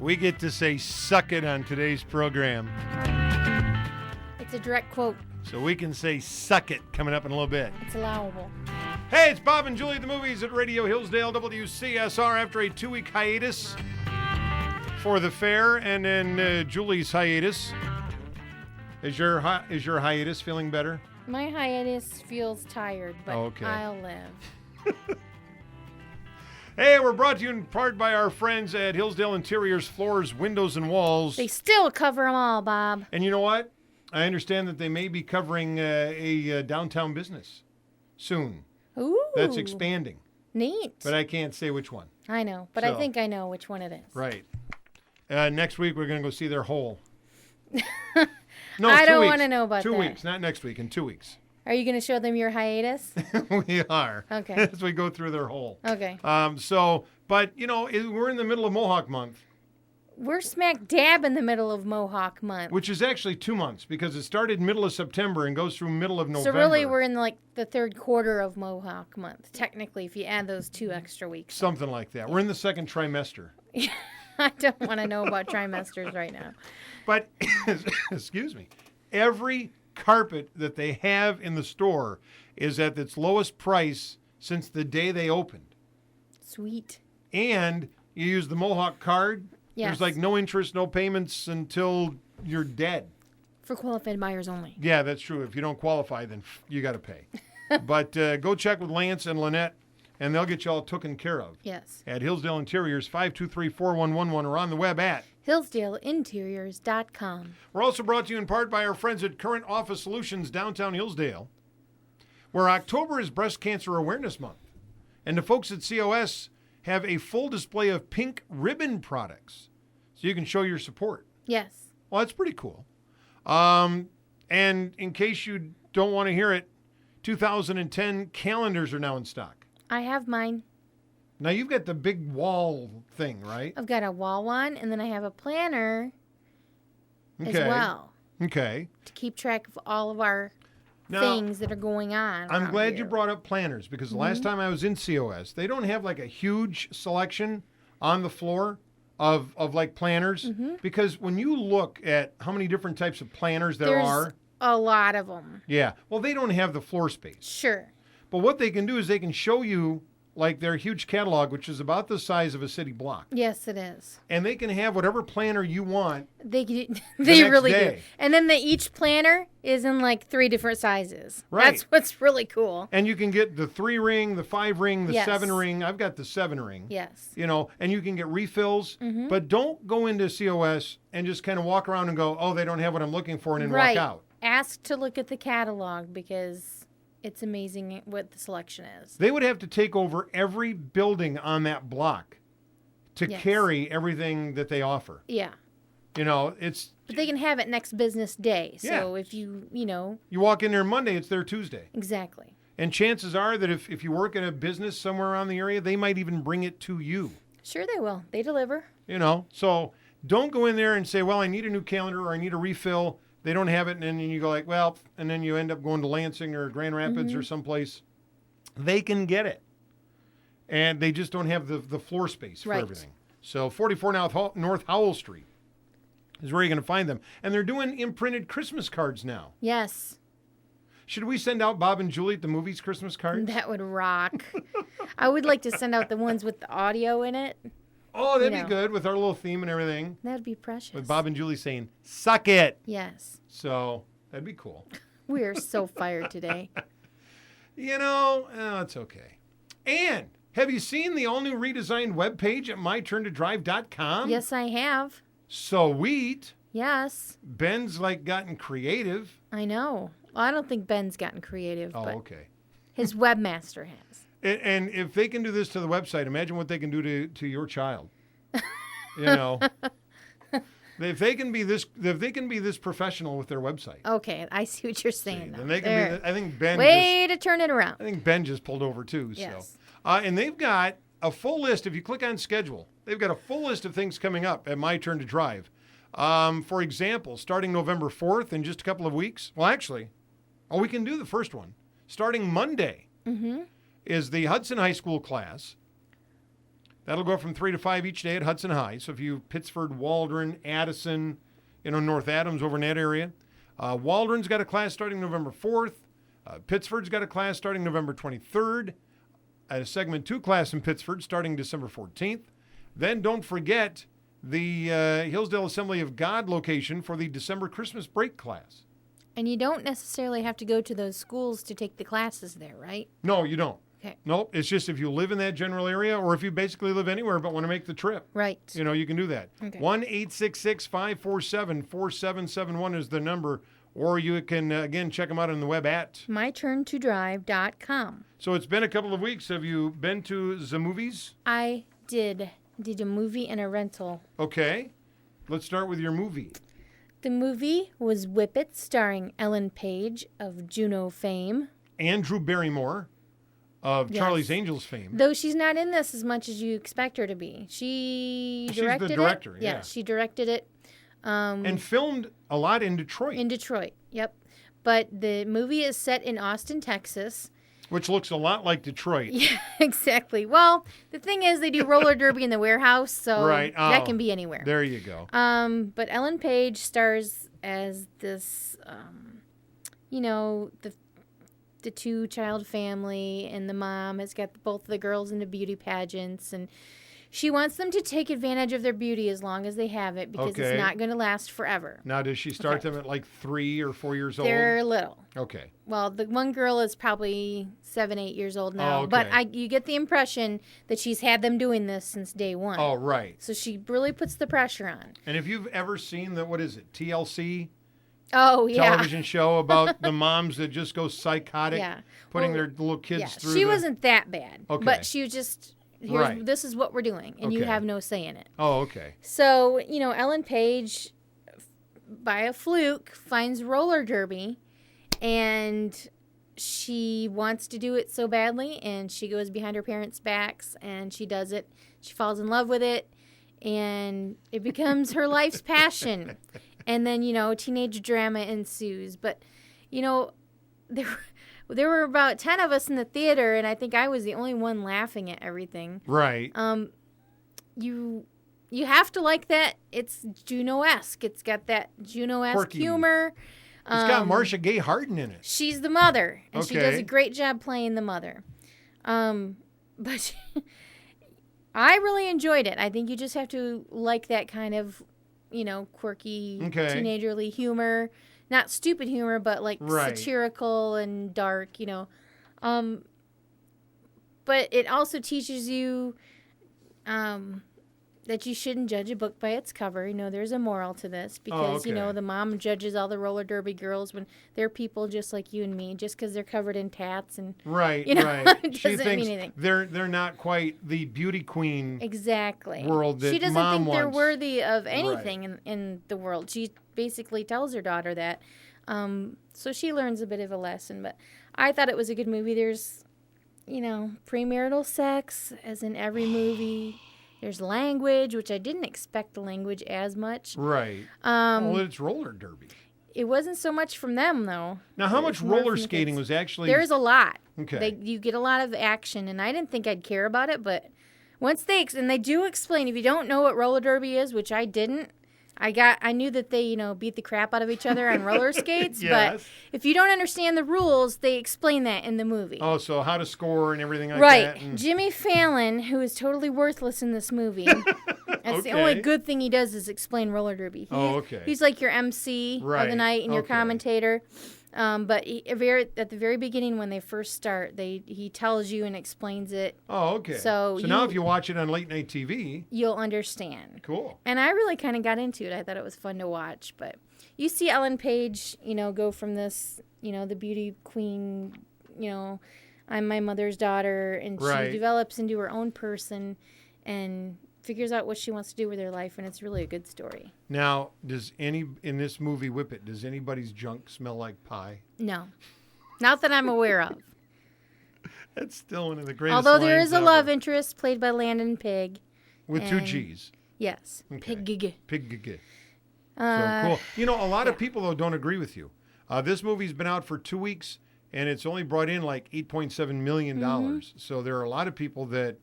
We get to say suck it on today's program. It's a direct quote. So we can say suck it coming up in a little bit. It's allowable. Hey, it's Bob and Julie at the Movies at Radio Hillsdale, WCSR, after a 2-week hiatus for the fair, and then Julie's hiatus. Is your hiatus feeling better? My hiatus feels tired, but okay. I'll live. Hey, we're brought to you in part by our friends at Hillsdale Interiors, Floors, Windows, and Walls. They still cover them all, Bob. And you know what? I understand that they may be covering a downtown business soon. Ooh. That's expanding. Neat. But I can't say which one. I know, but I think I know which one it is. Right. Next week, we're going to go see their hole. No, I don't want to know about 2 that. 2 weeks, not next week, in 2 weeks. Are you going to show them your hiatus? We are. Okay. As we go through their hole. Okay. But, we're in the middle of Mohawk Month. We're smack dab in the middle of Mohawk Month. Which is actually 2 months, because it started middle of September and goes through middle of November. So really, we're in the third quarter of Mohawk Month, technically, if you add those 2 extra weeks. Something like that. We're in the second trimester. I don't want to know about trimesters right now. But, excuse me, every carpet that they have in the store is at its lowest price since the day they opened. Sweet. And you use the Mohawk card. Yes. There's like no interest, no payments until you're dead. For qualified buyers only. Yeah, that's true. If you don't qualify, then you got to pay. But go check with Lance and Lynette, and they'll get you all taken care of. Yes. At Hillsdale Interiors, 523-4111, or on the web at HillsdaleInteriors.com. We're also brought to you in part by our friends at Current Office Solutions, downtown Hillsdale, where October is Breast Cancer Awareness Month. And the folks at COS have a full display of pink ribbon products, so you can show your support. Yes. Well, that's pretty cool. And in case you don't want to hear it, 2010 calendars are now in stock. I have mine. Now, you've got the big wall thing, right? I've got a wall one, and then I have a planner as well. Okay. To keep track of all of our things that are going on. I'm glad you brought up planners, because the last time I was in COS, they don't have like a huge selection on the floor of like planners, because when you look at how many different types of planners there are. A lot of them. Yeah. Well, they don't have the floor space. Sure. But what they can do is they can show you like their huge catalog, which is about the size of a city block. Yes, it is. And they can have whatever planner you want. They really day. do. And then each planner is in like 3 different sizes. Right. That's what's really cool. And you can get the 3-ring, the 5-ring, the Yes. 7-ring. I've got the 7-ring. Yes. And you can get refills. But don't go into COS and just kind of walk around and go, oh, they don't have what I'm looking for, and then walk out. Ask to look at the catalog, because it's amazing what the selection is. They would have to take over every building on that block to carry everything that they offer. Yeah. It's... But they can have it next business day. So if you walk in there Monday, it's there Tuesday. Exactly. And chances are that if you work in a business somewhere around the area, they might even bring it to you. Sure they will. They deliver. So don't go in there and say, well, I need a new calendar or I need a refill. They don't have it, and then you go like, well, and then you end up going to Lansing or Grand Rapids or someplace. They can get it. And they just don't have the floor space for everything. So 44 North Howell Street is where you're going to find them. And they're doing imprinted Christmas cards now. Yes. Should we send out Bob and Julie at the Movies Christmas cards? That would rock. I would like to send out the ones with the audio in it. Oh, that'd be good with our little theme and everything. That'd be precious. With Bob and Julie saying, suck it. Yes. So that'd be cool. We are so fired today. It's okay. And have you seen the all-new redesigned webpage at myturntodrive.com? Yes, I have. Sweet. Yes. Ben's gotten creative. I know. Well, I don't think Ben's gotten creative. Oh, but okay. His webmaster has. And if they can do this to the website, imagine what they can do to your child. If they can be this professional with their website. Okay, I see what you're saying. Then they can be. I think Ben. Way to turn it around. I think Ben just pulled over too. Yes. So, and they've got a full list. If you click on schedule, they've got a full list of things coming up at My Turn to Drive. For example, starting November 4th in just a couple of weeks. Well, actually, we can do the first one. Starting Monday is the Hudson High School class. That'll go from 3 to 5 each day at Hudson High. So if you Pittsford, Waldron, Addison, North Adams over in that area. Waldron's got a class starting November 4th. Pittsford's got a class starting November 23rd. A segment 2 class in Pittsford starting December 14th. Then don't forget the Hillsdale Assembly of God location for the December Christmas break class. And you don't necessarily have to go to those schools to take the classes there, right? No, you don't. Okay. Nope. It's just if you live in that general area or if you basically live anywhere but want to make the trip. Right. You can do that. Okay. 1-866-547-4771 is the number. Or you can, again, check them out on the web at myturntodrive.com. So it's been a couple of weeks. Have you been to the movies? I did a movie and a rental. Okay. Let's start with your movie. The movie was Whip It, starring Ellen Page of Juno fame. Andrew Barrymore of Yes. Charlie's Angels fame. Though she's not in this as much as you expect her to be. She's the director, it. yeah. She directed it. And filmed a lot in Detroit. In Detroit, yep. But the movie is set in Austin, Texas. Which looks a lot like Detroit. Yeah, exactly. Well, the thing is, they do roller derby in the warehouse, so Right. Oh, that can be anywhere. There you go. But Ellen Page stars as this, the two-child family, and the mom has got both of the girls into beauty pageants, and she wants them to take advantage of their beauty as long as they have it because Okay. it's not going to last forever. Now, does she start them at like 3 or 4 years They're old? little. Okay. Well, the one girl is probably 7, 8 years old now, Oh, okay. but you get the impression that she's had them doing this since day one. Oh, right. So she really puts the pressure on. And if you've ever seen what is it, TLC? Oh, yeah. Television show about the moms that just go psychotic, Yeah. putting Well, their little kids Yeah, through she wasn't that bad. Okay. But she was just, Right. this is what we're doing, and you Okay. have no say in it. Oh, okay. So, Ellen Page, by a fluke, finds roller derby, and she wants to do it so badly, and she goes behind her parents' backs, and she does it. She falls in love with it, and it becomes her life's passion. And then, teenage drama ensues. But, there were about 10 of us in the theater, and I think I was the only one laughing at everything. Right. You have to like that. It's Juno-esque. It's got that Juno-esque Quirky. humor. It's got Marcia Gay Harden in it. She's the mother, and she does Okay. a great job playing the mother. But I really enjoyed it. I think you just have to like that kind of, quirky, Okay. teenagerly humor. Not stupid humor, but like Right. satirical and dark, But it also teaches you that you shouldn't judge a book by its cover. There's a moral to this because, okay. the mom judges all the roller derby girls when they're people just like you and me, just because they're covered in tats and Right, right. right. It She doesn't thinks mean anything. they're not quite the beauty queen. Exactly. World that she doesn't mom think they're wants. worthy of anything in the world. She basically tells her daughter that. So she learns a bit of a lesson. But I thought it was a good movie. There's, premarital sex, as in every movie. There's language, which I didn't expect the language as much. Right. Well, it's roller derby. It wasn't so much from them, though. Now, how It much more roller from the skating kids. was actually... There's a lot. Okay. You get a lot of action, and I didn't think I'd care about it, but once they do explain, if you don't know what roller derby is, which I didn't, I knew that they, beat the crap out of each other on roller skates, Yes. but if you don't understand the rules, they explain that in the movie. Oh, so how to score and everything like Right. that. And... Jimmy Fallon, who is totally worthless in this movie. That's the only Okay. good thing he does is explain roller derby. Okay. He's like your MC of Right. the night and your Okay. commentator. But at the very beginning when they first start, he tells you and explains it. Oh, okay. So now you- if you watch it on late night TV, You'll understand. cool. And I really kind of got into it. I thought it was fun to watch. But you see Ellen Page, go from this, the beauty queen, I'm my mother's daughter, and Right. she develops into her own person and figures out what she wants to do with her life, and it's really a good story. Now, in this movie Whip It, does anybody's junk smell like pie? No. Not that I'm aware of. That's still one of the greatest Although there lines is a ever. love interest played by Landon Pig. With 2 and- G's. Yes. Okay. Pig. Pig. So cool. A lot of people, though, don't agree with you. This movie's been out for 2 weeks, and it's only brought in like $8.7 million. Mm-hmm. So there are a lot of people that